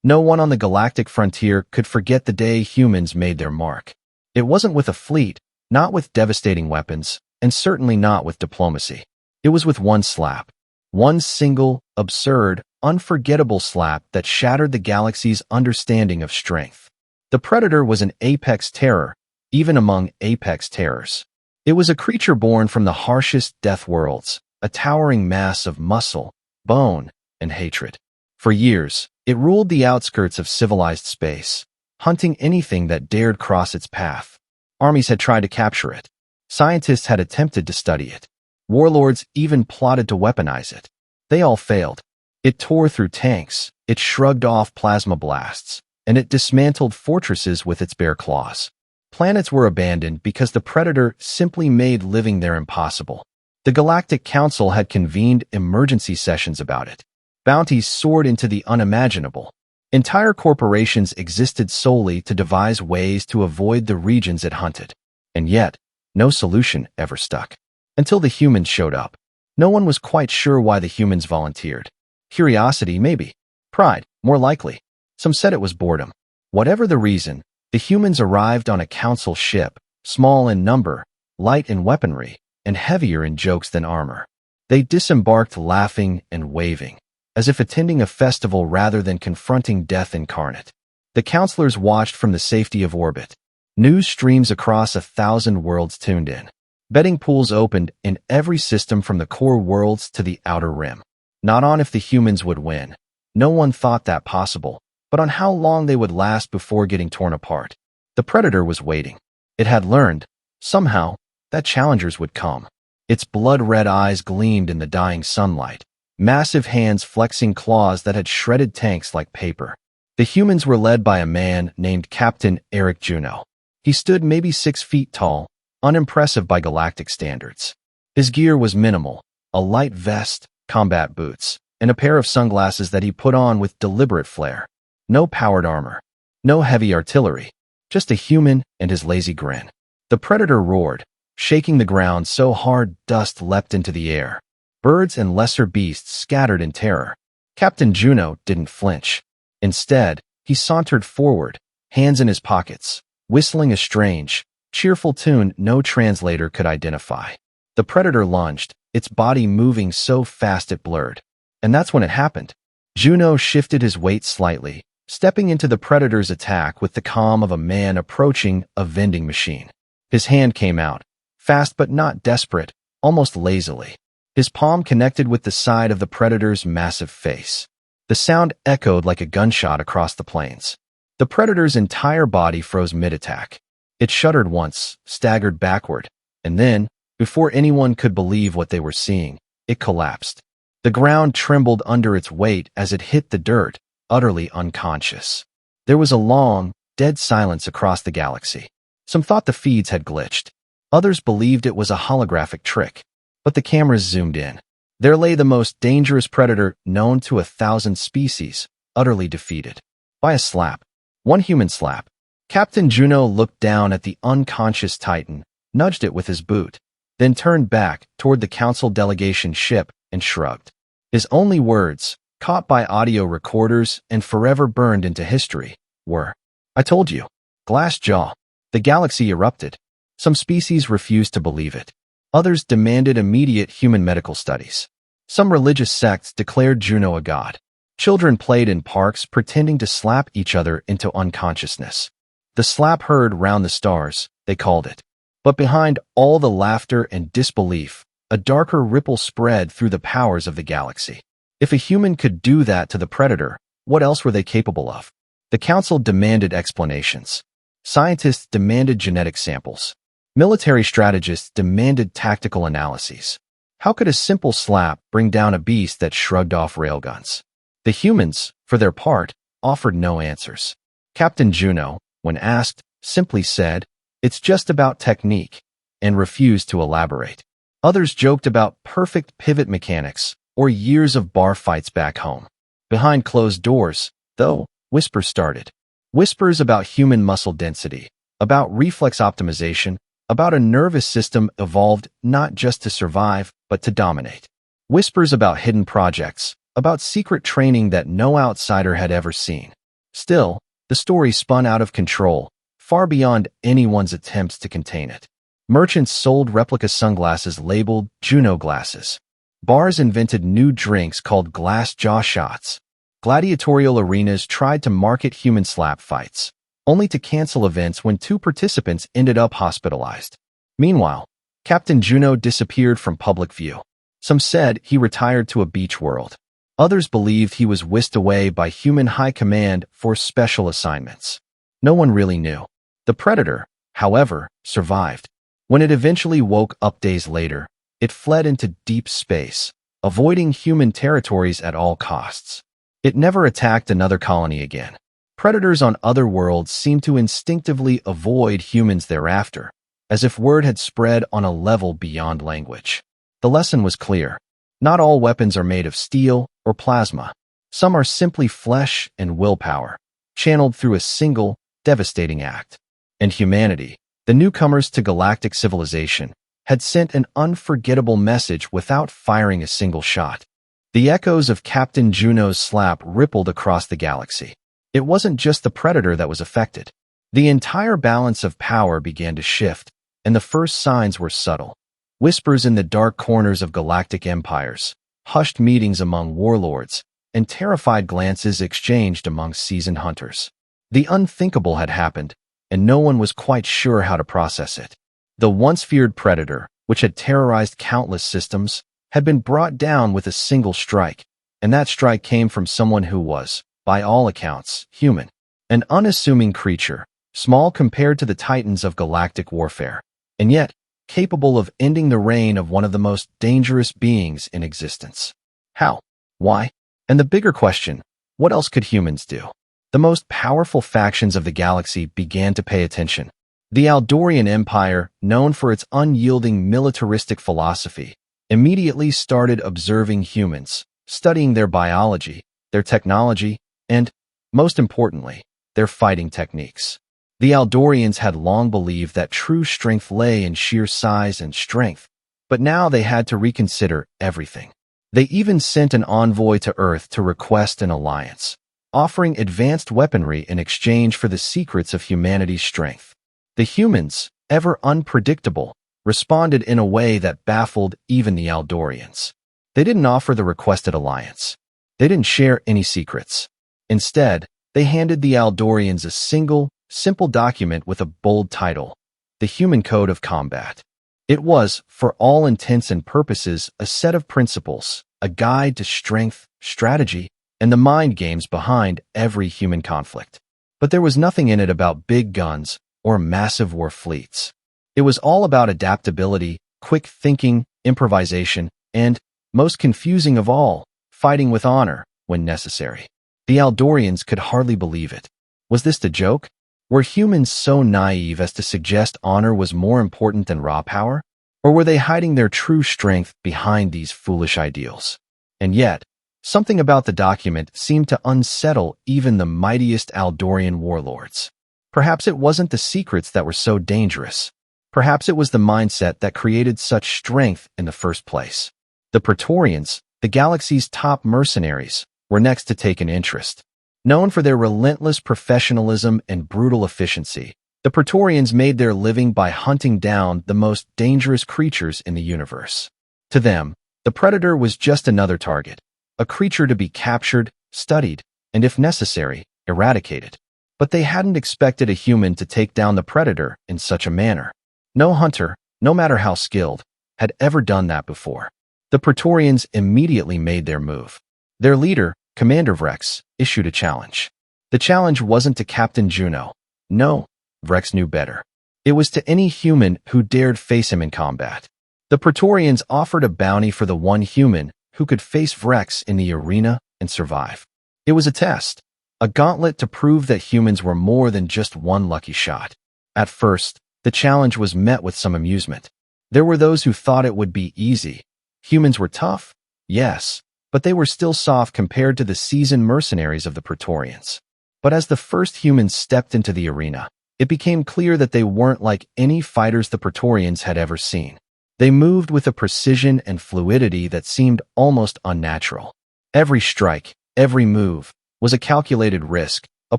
No one on the galactic frontier could forget the day humans made their mark. It wasn't with a fleet, not with devastating weapons, and certainly not with diplomacy. It was with one slap. One single, absurd, unforgettable slap that shattered the galaxy's understanding of strength. The Predator was an apex terror, even among apex terrors. It was a creature born from the harshest death worlds, a towering mass of muscle, bone, and hatred. For years, it ruled the outskirts of civilized space, hunting anything that dared cross its path. Armies had tried to capture it. Scientists had attempted to study it. Warlords even plotted to weaponize it. They all failed. It tore through tanks, it shrugged off plasma blasts, and it dismantled fortresses with its bare claws. Planets were abandoned because the Predator simply made living there impossible. The Galactic Council had convened emergency sessions about it. Bounties soared into the unimaginable. Entire corporations existed solely to devise ways to avoid the regions it hunted. And yet, no solution ever stuck. Until the humans showed up. No one was quite sure why the humans volunteered. Curiosity, maybe. Pride, more likely. Some said it was boredom. Whatever the reason, the humans arrived on a council ship, small in number, light in weaponry, and heavier in jokes than armor. They disembarked laughing and waving, as if attending a festival rather than confronting death incarnate. The counselors watched from the safety of orbit. News streams across 1,000 worlds tuned in. Betting pools opened in every system from the core worlds to the outer rim. Not on if the humans would win. No one thought that possible, but on how long they would last before getting torn apart. The Predator was waiting. It had learned, somehow, that challengers would come. Its blood-red eyes gleamed in the dying sunlight, massive hands flexing claws that had shredded tanks like paper. The humans were led by a man named Captain Eric Juno. He stood maybe 6 feet tall, unimpressive by galactic standards. His gear was minimal, a light vest, combat boots, and a pair of sunglasses that he put on with deliberate flair. No powered armor, no heavy artillery, just a human and his lazy grin. The Predator roared, shaking the ground so hard dust leapt into the air. Birds and lesser beasts scattered in terror. Captain Juno didn't flinch. Instead, he sauntered forward, hands in his pockets, whistling a strange, cheerful tune no translator could identify. The Predator lunged, its body moving so fast it blurred. And that's when it happened. Juno shifted his weight slightly, stepping into the Predator's attack with the calm of a man approaching a vending machine. His hand came out, fast but not desperate, almost lazily. His palm connected with the side of the Predator's massive face. The sound echoed like a gunshot across the plains. The Predator's entire body froze mid-attack. It shuddered once, staggered backward, and then, before anyone could believe what they were seeing, it collapsed. The ground trembled under its weight as it hit the dirt, utterly unconscious. There was a long, dead silence across the galaxy. Some thought the feeds had glitched. Others believed it was a holographic trick. But the cameras zoomed in. There lay the most dangerous predator known to 1,000 species, utterly defeated. By a slap. One human slap. Captain Juno looked down at the unconscious Titan, nudged it with his boot, then turned back toward the council delegation ship and shrugged. His only words, caught by audio recorders and forever burned into history, were, "I told you." Glass jaw. The galaxy erupted. Some species refused to believe it. Others demanded immediate human medical studies. Some religious sects declared Juno a god. Children played in parks pretending to slap each other into unconsciousness. The slap heard round the stars, they called it. But behind all the laughter and disbelief, a darker ripple spread through the powers of the galaxy. If a human could do that to the Predator, what else were they capable of? The Council demanded explanations. Scientists demanded genetic samples. Military strategists demanded tactical analyses. How could a simple slap bring down a beast that shrugged off railguns? The humans, for their part, offered no answers. Captain Juno, when asked, simply said, "It's just about technique," and refused to elaborate. Others joked about perfect pivot mechanics or years of bar fights back home. Behind closed doors, though, whispers started. Whispers about human muscle density, about reflex optimization, about a nervous system evolved not just to survive, but to dominate. Whispers about hidden projects, about secret training that no outsider had ever seen. Still, the story spun out of control, far beyond anyone's attempts to contain it. Merchants sold replica sunglasses labeled Juno glasses. Bars invented new drinks called glass jaw shots. Gladiatorial arenas tried to market human slap fights, only to cancel events when 2 participants ended up hospitalized. Meanwhile, Captain Juno disappeared from public view. Some said he retired to a beach world. Others believed he was whisked away by human high command for special assignments. No one really knew. The Predator, however, survived. When it eventually woke up days later, it fled into deep space, avoiding human territories at all costs. It never attacked another colony again. Predators on other worlds seemed to instinctively avoid humans thereafter, as if word had spread on a level beyond language. The lesson was clear. Not all weapons are made of steel or plasma. Some are simply flesh and willpower, channeled through a single, devastating act. And humanity, the newcomers to galactic civilization, had sent an unforgettable message without firing a single shot. The echoes of Captain Juno's slap rippled across the galaxy. It wasn't just the Predator that was affected. The entire balance of power began to shift, and the first signs were subtle. Whispers in the dark corners of galactic empires, hushed meetings among warlords, and terrified glances exchanged among seasoned hunters. The unthinkable had happened, and no one was quite sure how to process it. The once feared Predator, which had terrorized countless systems, had been brought down with a single strike, and that strike came from someone who was, by all accounts, human. An unassuming creature, small compared to the titans of galactic warfare, and yet capable of ending the reign of one of the most dangerous beings in existence. How? Why? And the bigger question, what else could humans do? The most powerful factions of the galaxy began to pay attention. The Aldorian Empire, known for its unyielding militaristic philosophy, immediately started observing humans, studying their biology, their technology, and, most importantly, their fighting techniques. The Aldorians had long believed that true strength lay in sheer size and strength, but now they had to reconsider everything. They even sent an envoy to Earth to request an alliance, offering advanced weaponry in exchange for the secrets of humanity's strength. The humans, ever unpredictable, responded in a way that baffled even the Aldorians. They didn't offer the requested alliance. They didn't share any secrets. Instead, they handed the Aldorians a single, simple document with a bold title, the Human Code of Combat. It was, for all intents and purposes, a set of principles, a guide to strength, strategy, and the mind games behind every human conflict. But there was nothing in it about big guns or massive war fleets. It was all about adaptability, quick thinking, improvisation, and, most confusing of all, fighting with honor when necessary. The Aldorians could hardly believe it. Was this the joke? Were humans so naive as to suggest honor was more important than raw power? Or were they hiding their true strength behind these foolish ideals? And yet, something about the document seemed to unsettle even the mightiest Aldorian warlords. Perhaps it wasn't the secrets that were so dangerous. Perhaps it was the mindset that created such strength in the first place. The Praetorians, the galaxy's top mercenaries, were next to take an interest. Known for their relentless professionalism and brutal efficiency, the Praetorians made their living by hunting down the most dangerous creatures in the universe. To them, the Predator was just another target, a creature to be captured, studied, and if necessary, eradicated. But they hadn't expected a human to take down the Predator in such a manner. No hunter, no matter how skilled, had ever done that before. The Praetorians immediately made their move. Their leader, Commander Vrex, issued a challenge. The challenge wasn't to Captain Juno. No, Vrex knew better. It was to any human who dared face him in combat. The Praetorians offered a bounty for the one human who could face Vrex in the arena and survive. It was a test, a gauntlet to prove that humans were more than just one lucky shot. At first, the challenge was met with some amusement. There were those who thought it would be easy. Humans were tough, yes, but they were still soft compared to the seasoned mercenaries of the Praetorians. But as the first humans stepped into the arena, it became clear that they weren't like any fighters the Praetorians had ever seen. They moved with a precision and fluidity that seemed almost unnatural. Every strike, every move, was a calculated risk, a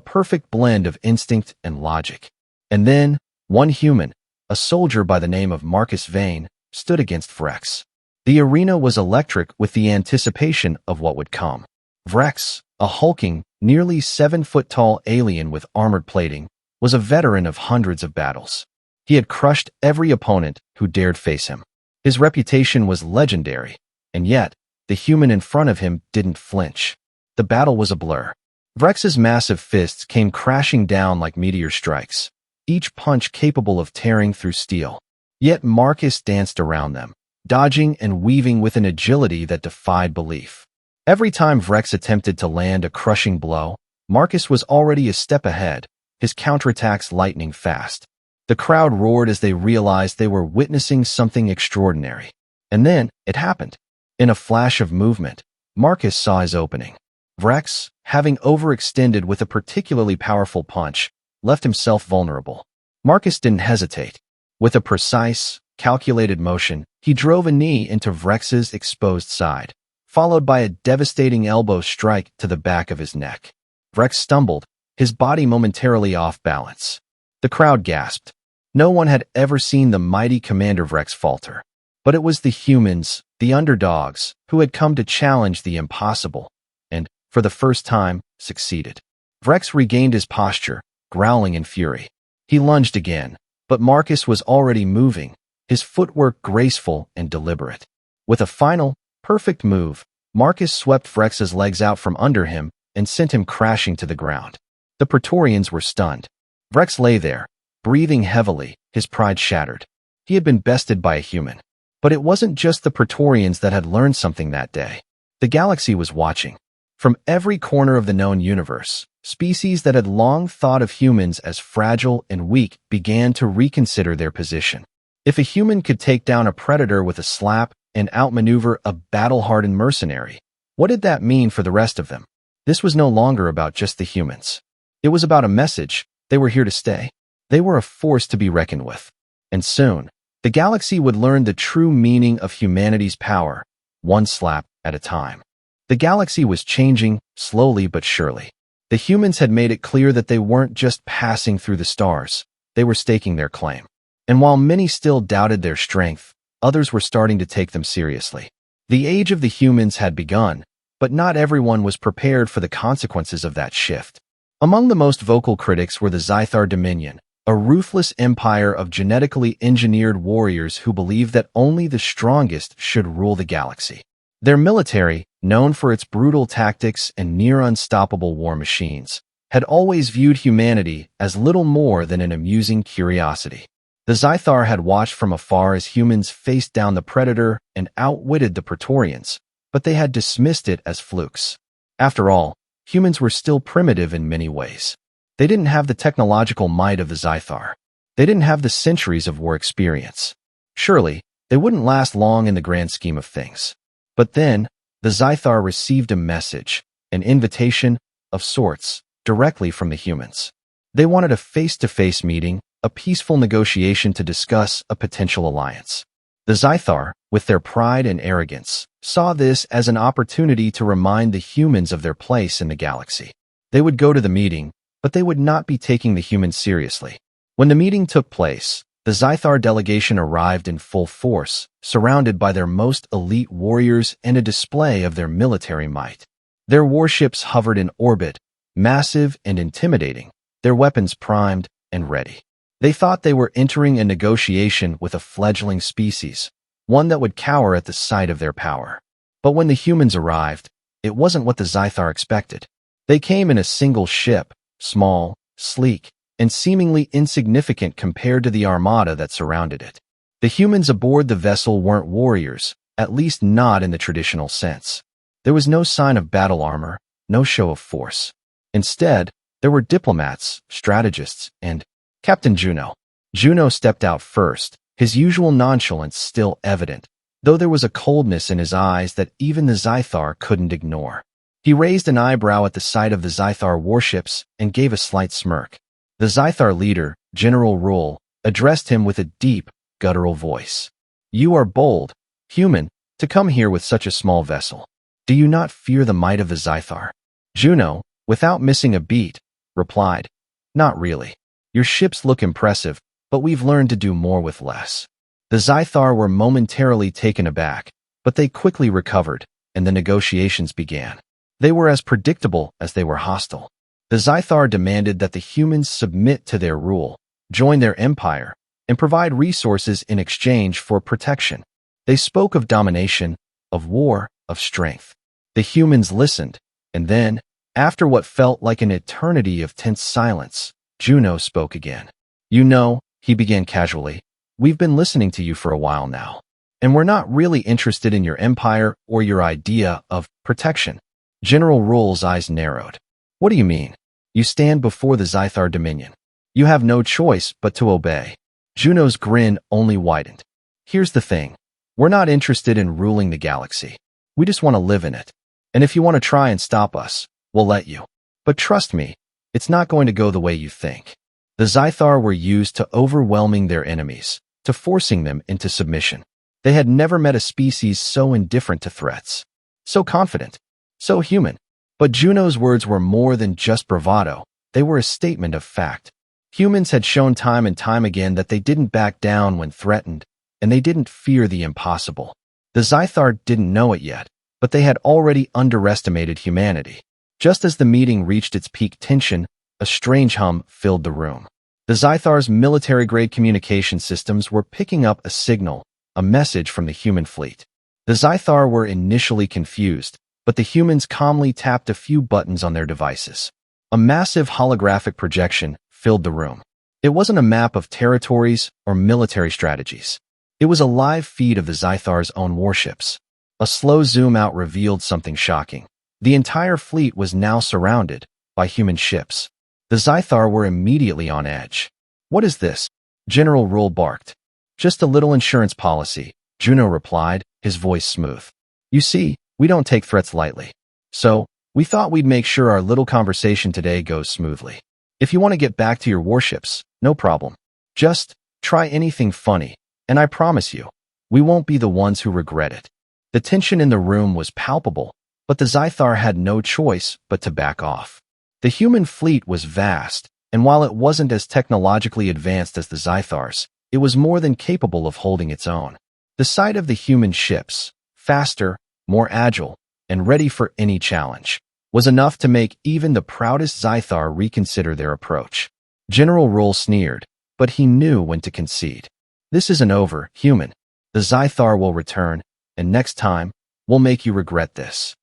perfect blend of instinct and logic. And then, one human, a soldier by the name of Marcus Vane, stood against Vrex. The arena was electric with the anticipation of what would come. Vrex, a hulking, nearly 7-foot-tall alien with armored plating, was a veteran of hundreds of battles. He had crushed every opponent who dared face him. His reputation was legendary, and yet, the human in front of him didn't flinch. The battle was a blur. Vrex's massive fists came crashing down like meteor strikes, each punch capable of tearing through steel. Yet Marcus danced around them, dodging and weaving with an agility that defied belief. Every time Vrex attempted to land a crushing blow, Marcus was already a step ahead, his counterattacks lightning fast. The crowd roared as they realized they were witnessing something extraordinary. And then, it happened. In a flash of movement, Marcus saw his opening. Vrex, having overextended with a particularly powerful punch, left himself vulnerable. Marcus didn't hesitate. With a precise, calculated motion, he drove a knee into Vrex's exposed side, followed by a devastating elbow strike to the back of his neck. Vrex stumbled, his body momentarily off balance. The crowd gasped. No one had ever seen the mighty Commander Vrex falter. But it was the humans, the underdogs, who had come to challenge the impossible, and, for the first time, succeeded. Vrex regained his posture, growling in fury. He lunged again, but Marcus was already moving, his footwork graceful and deliberate. With a final, perfect move, Marcus swept Vrex's legs out from under him and sent him crashing to the ground. The Praetorians were stunned. Vrex lay there, breathing heavily, his pride shattered. He had been bested by a human. But it wasn't just the Praetorians that had learned something that day. The galaxy was watching. From every corner of the known universe, species that had long thought of humans as fragile and weak began to reconsider their position. If a human could take down a predator with a slap and outmaneuver a battle-hardened mercenary, what did that mean for the rest of them? This was no longer about just the humans. It was about a message. They were here to stay. They were a force to be reckoned with. And soon, the galaxy would learn the true meaning of humanity's power, one slap at a time. The galaxy was changing, slowly but surely. The humans had made it clear that they weren't just passing through the stars, they were staking their claim. And while many still doubted their strength, others were starting to take them seriously. The age of the humans had begun, but not everyone was prepared for the consequences of that shift. Among the most vocal critics were the Zythar Dominion, a ruthless empire of genetically engineered warriors who believed that only the strongest should rule the galaxy. Their military, known for its brutal tactics and near-unstoppable war machines, had always viewed humanity as little more than an amusing curiosity. The Zythar had watched from afar as humans faced down the predator and outwitted the Praetorians, but they had dismissed it as flukes. After all, humans were still primitive in many ways. They didn't have the technological might of the Zythar. They didn't have the centuries of war experience. Surely, they wouldn't last long in the grand scheme of things. But then, the Zythar received a message, an invitation, of sorts, directly from the humans. They wanted a face-to-face meeting, a peaceful negotiation to discuss a potential alliance. The Zythar, with their pride and arrogance, saw this as an opportunity to remind the humans of their place in the galaxy. They would go to the meeting, but they would not be taking the humans seriously. When the meeting took place, the Zythar delegation arrived in full force, surrounded by their most elite warriors and a display of their military might. Their warships hovered in orbit, massive and intimidating, their weapons primed and ready. They thought they were entering a negotiation with a fledgling species, one that would cower at the sight of their power. But when the humans arrived, it wasn't what the Zythar expected. They came in a single ship, small, sleek, and seemingly insignificant compared to the armada that surrounded it. The humans aboard the vessel weren't warriors, at least not in the traditional sense. There was no sign of battle armor, no show of force. Instead, there were diplomats, strategists, and Captain Juno. Juno stepped out first, his usual nonchalance still evident, though there was a coldness in his eyes that even the Zythar couldn't ignore. He raised an eyebrow at the sight of the Zythar warships and gave a slight smirk. The Zythar leader, General Rule, addressed him with a deep, guttural voice. "You are bold, human, to come here with such a small vessel. Do you not fear the might of the Zythar?" Juno, without missing a beat, replied, "Not really. Your ships look impressive, but we've learned to do more with less." The Zythar were momentarily taken aback, but they quickly recovered, and the negotiations began. They were as predictable as they were hostile. The Zythar demanded that the humans submit to their rule, join their empire, and provide resources in exchange for protection. They spoke of domination, of war, of strength. The humans listened, and then, after what felt like an eternity of tense silence, Juno spoke again. "You know," he began casually, "we've been listening to you for a while now, and we're not really interested in your empire or your idea of protection." General Rule's eyes narrowed. "What do you mean? You stand before the Zythar Dominion. You have no choice but to obey." Juno's grin only widened. "Here's the thing. We're not interested in ruling the galaxy. We just want to live in it. And if you want to try and stop us, we'll let you. But trust me, it's not going to go the way you think." The Zythar were used to overwhelming their enemies, to forcing them into submission. They had never met a species so indifferent to threats, so confident, so human. But Juno's words were more than just bravado. They were a statement of fact. Humans had shown time and time again that they didn't back down when threatened, and they didn't fear the impossible. The Zythar didn't know it yet, but they had already underestimated humanity. Just as the meeting reached its peak tension, a strange hum filled the room. The Zythar's military-grade communication systems were picking up a signal, a message from the human fleet. The Zythar were initially confused, but the humans calmly tapped a few buttons on their devices. A massive holographic projection filled the room. It wasn't a map of territories or military strategies. It was a live feed of the Zythar's own warships. A slow zoom out revealed something shocking. The entire fleet was now surrounded by human ships. The Zythar were immediately on edge. "What is this?" General Rule barked. "Just a little insurance policy," Juno replied, his voice smooth. "You see, we don't take threats lightly. So, we thought we'd make sure our little conversation today goes smoothly. If you want to get back to your warships, no problem. Just try anything funny, and I promise you, we won't be the ones who regret it." The tension in the room was palpable, but the Zythar had no choice but to back off. The human fleet was vast, and while it wasn't as technologically advanced as the Zythars, it was more than capable of holding its own. The sight of the human ships, faster, more agile, and ready for any challenge, was enough to make even the proudest Zythar reconsider their approach. General Rule sneered, but he knew when to concede. "This isn't over, human. The Zythar will return, and next time, we'll make you regret this."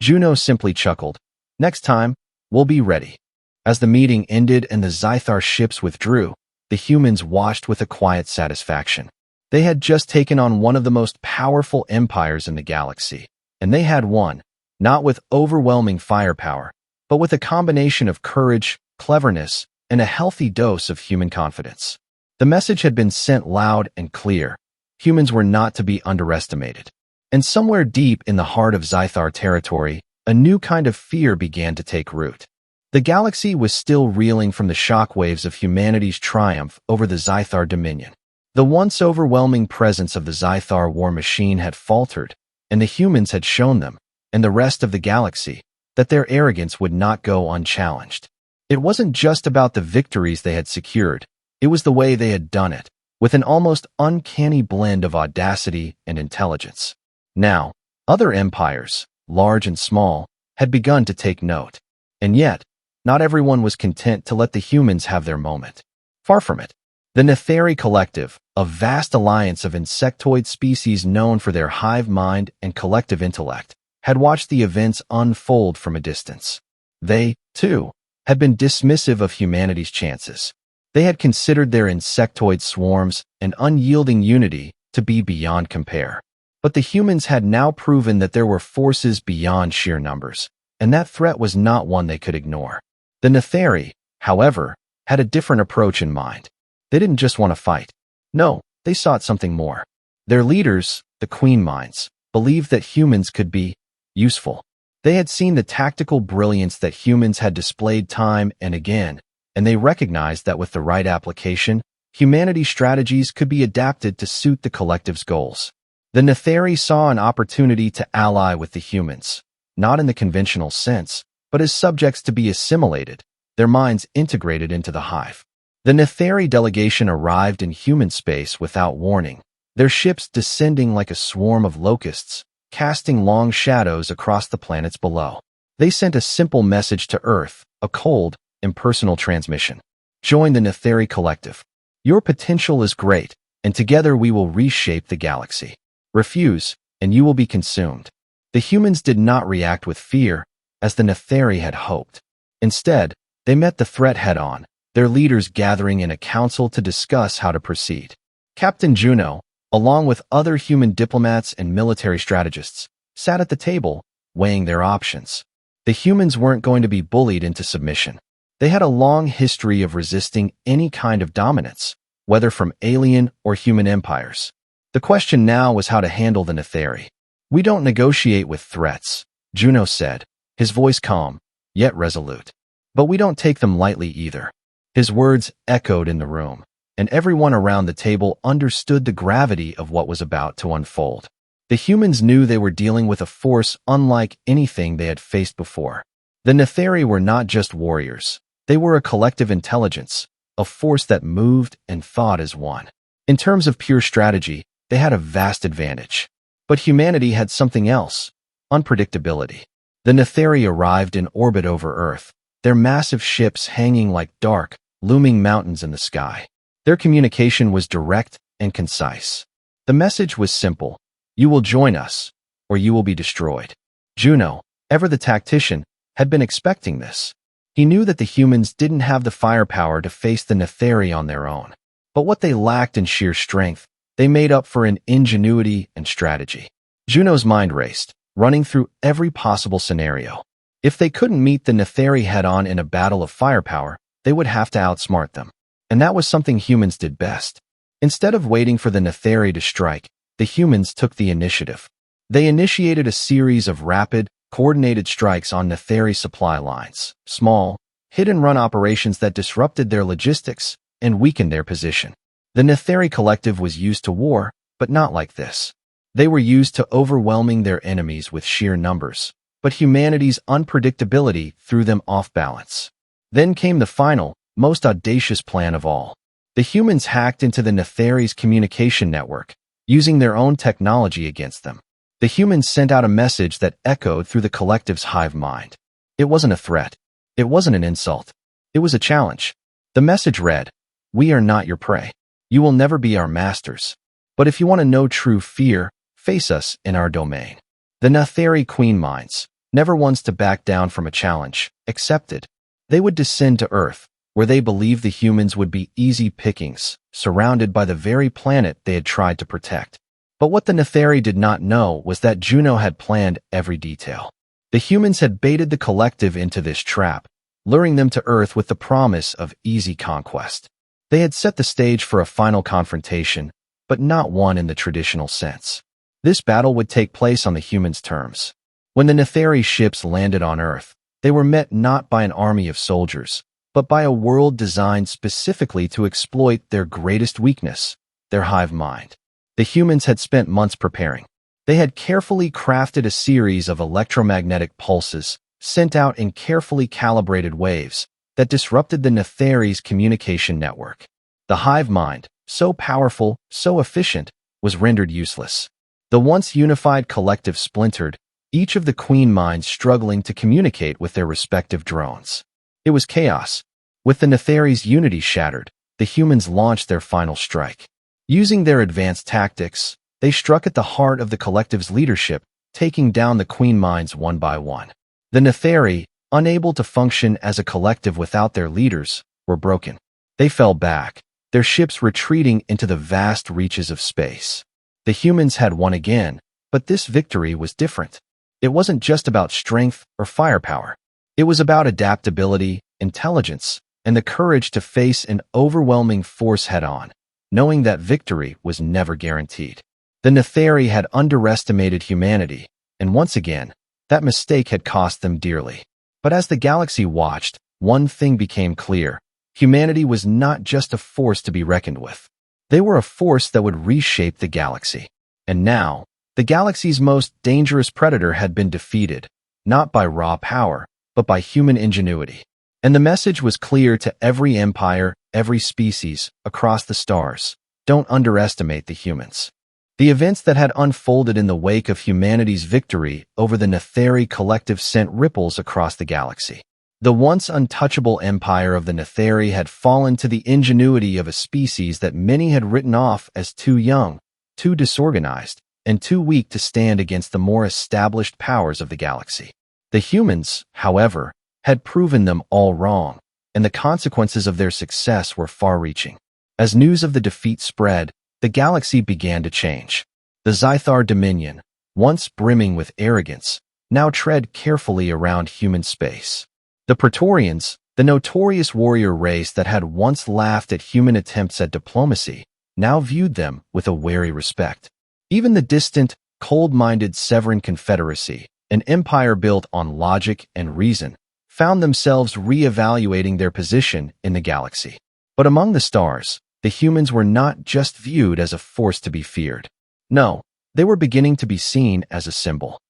Juno simply chuckled. "Next time, we'll be ready." As the meeting ended and the Zythar ships withdrew, the humans watched with a quiet satisfaction. They had just taken on one of the most powerful empires in the galaxy, and they had won, not with overwhelming firepower, but with a combination of courage, cleverness, and a healthy dose of human confidence. The message had been sent loud and clear. Humans were not to be underestimated. And somewhere deep in the heart of Zythar territory, a new kind of fear began to take root. The galaxy was still reeling from the shockwaves of humanity's triumph over the Zythar Dominion. The once overwhelming presence of the Zythar war machine had faltered, and the humans had shown them, and the rest of the galaxy, that their arrogance would not go unchallenged. It wasn't just about the victories they had secured, it was the way they had done it, with an almost uncanny blend of audacity and intelligence. Now, other empires, large and small, had begun to take note. And yet, not everyone was content to let the humans have their moment. Far from it. The Netheri Collective, a vast alliance of insectoid species known for their hive mind and collective intellect, had watched the events unfold from a distance. They, too, had been dismissive of humanity's chances. They had considered their insectoid swarms and unyielding unity to be beyond compare. But the humans had now proven that there were forces beyond sheer numbers, and that threat was not one they could ignore. The Netheri, however, had a different approach in mind. They didn't just want to fight. No, they sought something more. Their leaders, the Queen Minds, believed that humans could be useful. They had seen the tactical brilliance that humans had displayed time and again, and they recognized that with the right application, humanity's strategies could be adapted to suit the collective's goals. The Netheri saw an opportunity to ally with the humans, not in the conventional sense, but as subjects to be assimilated, their minds integrated into the hive. The Netheri delegation arrived in human space without warning, their ships descending like a swarm of locusts, casting long shadows across the planets below. They sent a simple message to Earth, a cold, impersonal transmission. Join the Netheri Collective. Your potential is great, and together we will reshape the galaxy. Refuse, and you will be consumed. The humans did not react with fear, as the Netheri had hoped. Instead, they met the threat head-on, their leaders gathering in a council to discuss how to proceed. Captain Juno, along with other human diplomats and military strategists, sat at the table, weighing their options. The humans weren't going to be bullied into submission. They had a long history of resisting any kind of dominance, whether from alien or human empires. The question now was how to handle the Netheri. We don't negotiate with threats, Juno said, his voice calm, yet resolute. But we don't take them lightly either. His words echoed in the room, and everyone around the table understood the gravity of what was about to unfold. The humans knew they were dealing with a force unlike anything they had faced before. The Netheri were not just warriors. They were a collective intelligence, a force that moved and thought as one. In terms of pure strategy, they had a vast advantage. But humanity had something else, unpredictability. The Netheri arrived in orbit over Earth, their massive ships hanging like dark, looming mountains in the sky. Their communication was direct and concise. The message was simple: you will join us, or you will be destroyed. Juno, ever the tactician, had been expecting this. He knew that the humans didn't have the firepower to face the Netheri on their own. But what they lacked in sheer strength, they made up for in ingenuity and strategy. Juno's mind raced, running through every possible scenario. If they couldn't meet the Netheri head-on in a battle of firepower, they would have to outsmart them. And that was something humans did best. Instead of waiting for the Netheri to strike, the humans took the initiative. They initiated a series of rapid, coordinated strikes on Netheri supply lines, small, hit-and-run operations that disrupted their logistics and weakened their position. The Netheri Collective was used to war, but not like this. They were used to overwhelming their enemies with sheer numbers, but humanity's unpredictability threw them off balance. Then came the final, most audacious plan of all. The humans hacked into the Netheri's communication network, using their own technology against them. The humans sent out a message that echoed through the collective's hive mind. It wasn't a threat. It wasn't an insult. It was a challenge. The message read, "We are not your prey. You will never be our masters. But if you want to know true fear, face us in our domain." The Netheri queen minds, never ones to back down from a challenge, accepted. They would descend to Earth, where they believed the humans would be easy pickings, surrounded by the very planet they had tried to protect. But what the Netheri did not know was that Juno had planned every detail. The humans had baited the collective into this trap, luring them to Earth with the promise of easy conquest. They had set the stage for a final confrontation, but not one in the traditional sense. This battle would take place on the humans' terms. When the Netheri ships landed on Earth, they were met not by an army of soldiers, but by a world designed specifically to exploit their greatest weakness, their hive mind. The humans had spent months preparing. They had carefully crafted a series of electromagnetic pulses, sent out in carefully calibrated waves, that disrupted the Netheri's communication network. The hive mind, so powerful, so efficient, was rendered useless. The once unified collective splintered, each of the queen minds struggling to communicate with their respective drones. It was chaos. With the Netheri's unity shattered, the humans launched their final strike. Using their advanced tactics, they struck at the heart of the collective's leadership, taking down the queen minds one by one. The Netheri, unable to function as a collective without their leaders, were broken. They fell back, their ships retreating into the vast reaches of space. The humans had won again, but this victory was different. It wasn't just about strength or firepower. It was about adaptability, intelligence, and the courage to face an overwhelming force head-on, knowing that victory was never guaranteed. The Netheri had underestimated humanity, and once again, that mistake had cost them dearly. But as the galaxy watched, one thing became clear. Humanity was not just a force to be reckoned with. They were a force that would reshape the galaxy. And now, the galaxy's most dangerous predator had been defeated, not by raw power, but by human ingenuity. And the message was clear to every empire, every species, across the stars. Don't underestimate the humans. The events that had unfolded in the wake of humanity's victory over the Netheri collective sent ripples across the galaxy. The once untouchable empire of the Netheri had fallen to the ingenuity of a species that many had written off as too young, too disorganized, and too weak to stand against the more established powers of the galaxy. The humans, however, had proven them all wrong, and the consequences of their success were far-reaching. As news of the defeat spread, the galaxy began to change. The Zythar Dominion, once brimming with arrogance, now tread carefully around human space. The Praetorians, the notorious warrior race that had once laughed at human attempts at diplomacy, now viewed them with a wary respect. Even the distant, cold-minded Severan Confederacy, an empire built on logic and reason, found themselves re-evaluating their position in the galaxy. But among the stars, the humans were not just viewed as a force to be feared. No, they were beginning to be seen as a symbol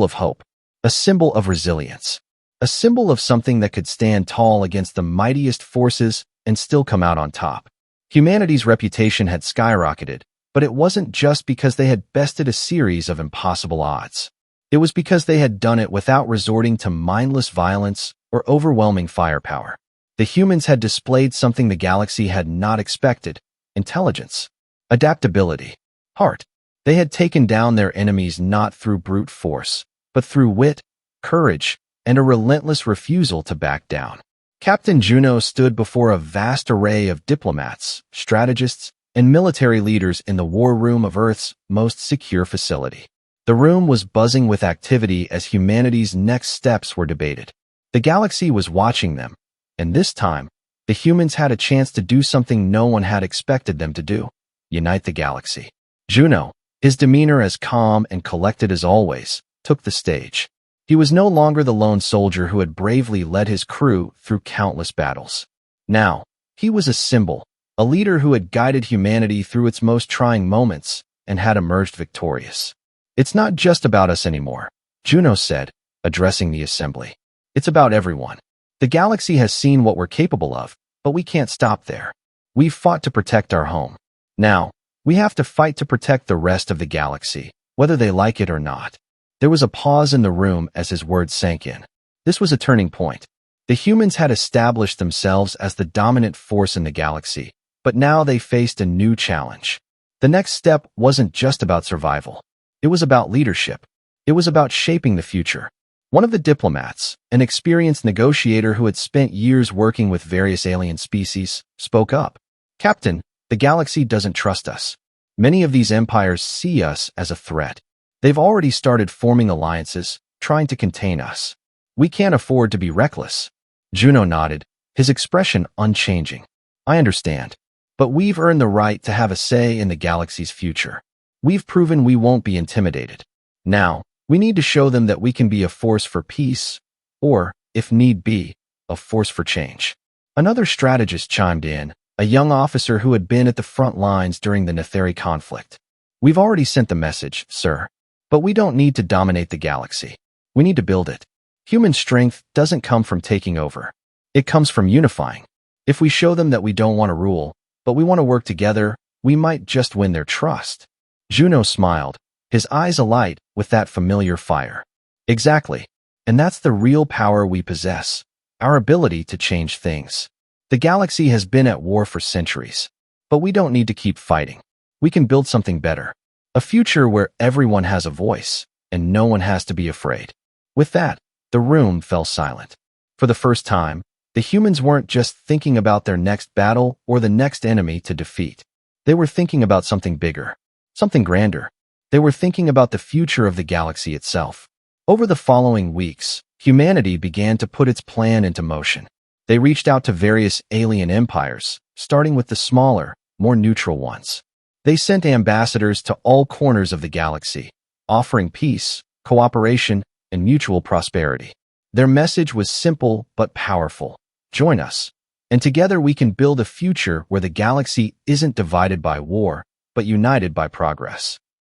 of hope, a symbol of resilience, a symbol of something that could stand tall against the mightiest forces and still come out on top. Humanity's reputation had skyrocketed, but it wasn't just because they had bested a series of impossible odds. It was because they had done it without resorting to mindless violence or overwhelming firepower. The humans had displayed something the galaxy had not expected: intelligence, adaptability, heart. They had taken down their enemies not through brute force, but through wit, courage, and a relentless refusal to back down. Captain Juno stood before a vast array of diplomats, strategists, and military leaders in the war room of Earth's most secure facility. The room was buzzing with activity as humanity's next steps were debated. The galaxy was watching them, and this time, the humans had a chance to do something no one had expected them to do: unite the galaxy. Juno, his demeanor as calm and collected as always, took the stage. He was no longer the lone soldier who had bravely led his crew through countless battles. Now, he was a symbol, a leader who had guided humanity through its most trying moments and had emerged victorious. "It's not just about us anymore," Juno said, addressing the assembly. "It's about everyone. The galaxy has seen what we're capable of, but we can't stop there. We've fought to protect our home. Now, we have to fight to protect the rest of the galaxy, whether they like it or not." There was a pause in the room as his words sank in. This was a turning point. The humans had established themselves as the dominant force in the galaxy, but now they faced a new challenge. The next step wasn't just about survival. It was about leadership. It was about shaping the future. One of the diplomats, an experienced negotiator who had spent years working with various alien species, spoke up. "Captain, the galaxy doesn't trust us. Many of these empires see us as a threat. They've already started forming alliances, trying to contain us. We can't afford to be reckless." Juno nodded, his expression unchanging. "I understand. But we've earned the right to have a say in the galaxy's future. We've proven we won't be intimidated. Now, we need to show them that we can be a force for peace, or, if need be, a force for change." Another strategist chimed in, a young officer who had been at the front lines during the Netheri conflict. "We've already sent the message, sir. But we don't need to dominate the galaxy. We need to build it. Human strength doesn't come from taking over. It comes from unifying. If we show them that we don't want to rule, but we want to work together, we might just win their trust." Juno smiled, his eyes alight with that familiar fire. "Exactly. And that's the real power we possess, our ability to change things. The galaxy has been at war for centuries, but we don't need to keep fighting. We can build something better. A future where everyone has a voice, and no one has to be afraid." With that, the room fell silent. For the first time, the humans weren't just thinking about their next battle or the next enemy to defeat. They were thinking about something bigger, something grander. They were thinking about the future of the galaxy itself. Over the following weeks, humanity began to put its plan into motion. They reached out to various alien empires, starting with the smaller, more neutral ones. They sent ambassadors to all corners of the galaxy, offering peace, cooperation, and mutual prosperity. Their message was simple but powerful: join us, and together we can build a future where the galaxy isn't divided by war, but united by progress.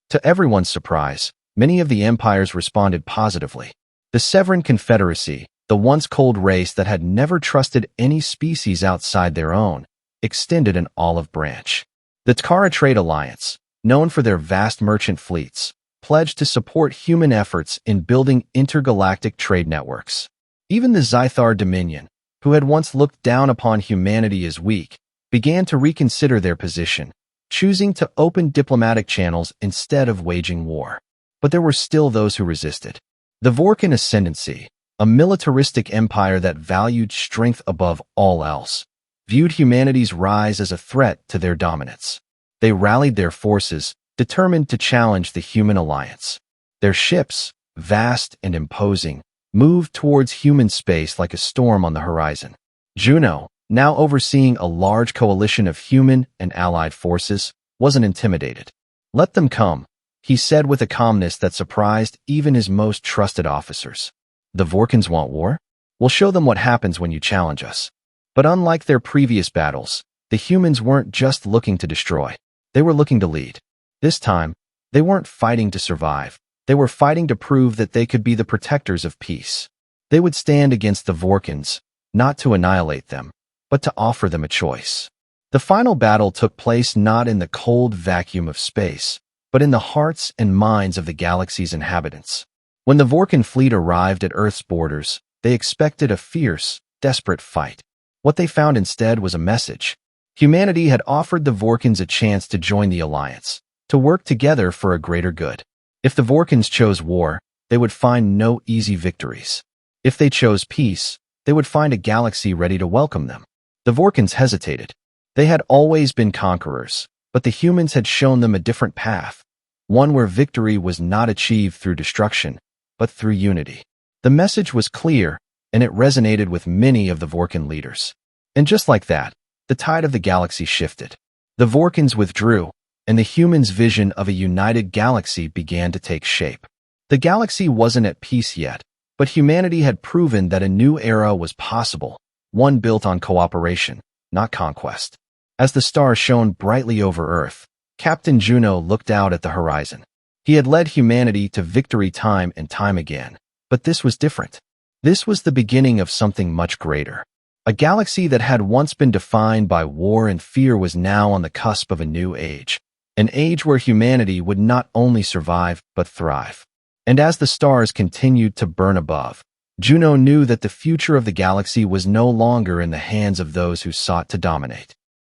To everyone's surprise, many of the empires responded positively. The Severan Confederacy, The once cold race that had never trusted any species outside their own, extended an olive branch. The Takara Trade Alliance, known for their vast merchant fleets, pledged to support human efforts in building intergalactic trade networks. Even the Zythar Dominion, who had once looked down upon humanity as weak, began to reconsider their position, choosing to open diplomatic channels instead of waging war. But there were still those who resisted. The Vorkan Ascendancy, a militaristic empire that valued strength above all else, viewed humanity's rise as a threat to their dominance. They rallied their forces, determined to challenge the human alliance. Their ships, vast and imposing, moved towards human space like a storm on the horizon. Juno, now overseeing a large coalition of human and allied forces, wasn't intimidated. "Let them come," he said with a calmness that surprised even his most trusted officers. "The Vorkans want war? We'll show them what happens when you challenge us." But unlike their previous battles, the humans weren't just looking to destroy. They were looking to lead. This time, they weren't fighting to survive. They were fighting to prove that they could be the protectors of peace. They would stand against the Vorkans, not to annihilate them, but to offer them a choice. The final battle took place not in the cold vacuum of space, but in the hearts and minds of the galaxy's inhabitants. When the Vorkan fleet arrived at Earth's borders, they expected a fierce, desperate fight. What they found instead was a message. Humanity had offered the Vorkans a chance to join the alliance, to work together for a greater good. If the Vorkans chose war, they would find no easy victories. If they chose peace, they would find a galaxy ready to welcome them. The Vorkans hesitated. They had always been conquerors, but the humans had shown them a different path, one where victory was not achieved through destruction, but through unity. The message was clear, and it resonated with many of the Vorkan leaders. And just like that, the tide of the galaxy shifted. The Vorkans withdrew, and the humans' vision of a united galaxy began to take shape. The galaxy wasn't at peace yet, but humanity had proven that a new era was possible, one built on cooperation, not conquest. As the stars shone brightly over Earth, Captain Juno looked out at the horizon. He had led humanity to victory time and time again, but this was different. This was the beginning of something much greater. A galaxy that had once been defined by war and fear was now on the cusp of a new age. An age where humanity would not only survive, but thrive. And as the stars continued to burn above, Juno knew that the future of the galaxy was no longer in the hands of those who sought to dominate.